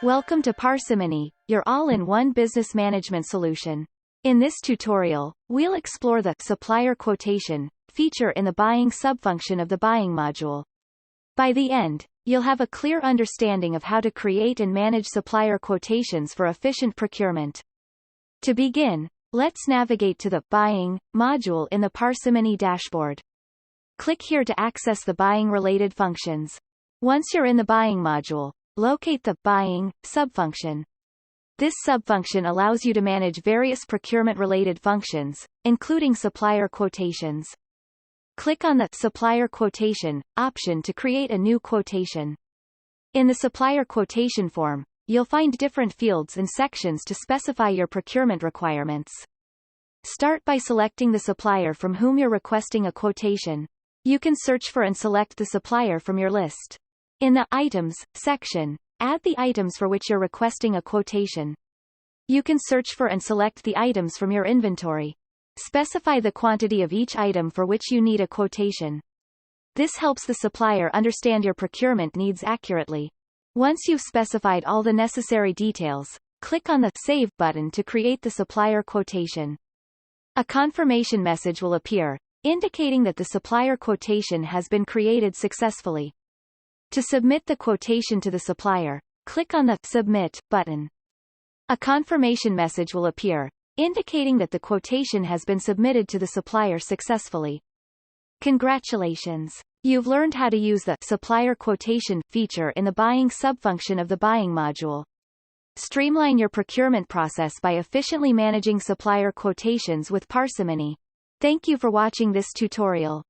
Welcome to Parsimony, your all-in-one business management solution. In this tutorial, we'll explore the supplier quotation feature in the buying subfunction of the buying module. By the end, you'll have a clear understanding of how to create and manage supplier quotations for efficient procurement. To begin, let's navigate to the Buying module in the Parsimony dashboard. Click here to access the buying-related functions. Once you're in the Buying module, locate the Buying subfunction. This subfunction allows you to manage various procurement-related functions, including supplier quotations. Click on the Supplier Quotation option to create a new quotation. In the supplier quotation form, you'll find different fields and sections to specify your procurement requirements. Start by selecting the supplier from whom you're requesting a quotation. You can search for and select the supplier from your list. In the Items section, add the items for which you're requesting a quotation. You can search for and select the items from your inventory. Specify the quantity of each item for which you need a quotation. This helps the supplier understand your procurement needs accurately. Once you've specified all the necessary details, click on the Save button to create the supplier quotation. A confirmation message will appear, indicating that the supplier quotation has been created successfully. To submit the quotation to the supplier, click on the Submit button. A confirmation message will appear, indicating that the quotation has been submitted to the supplier successfully. Congratulations! You've learned how to use the supplier quotation feature in the buying subfunction of the buying module. Streamline your procurement process by efficiently managing supplier quotations with Parsimony. Thank you for watching this tutorial.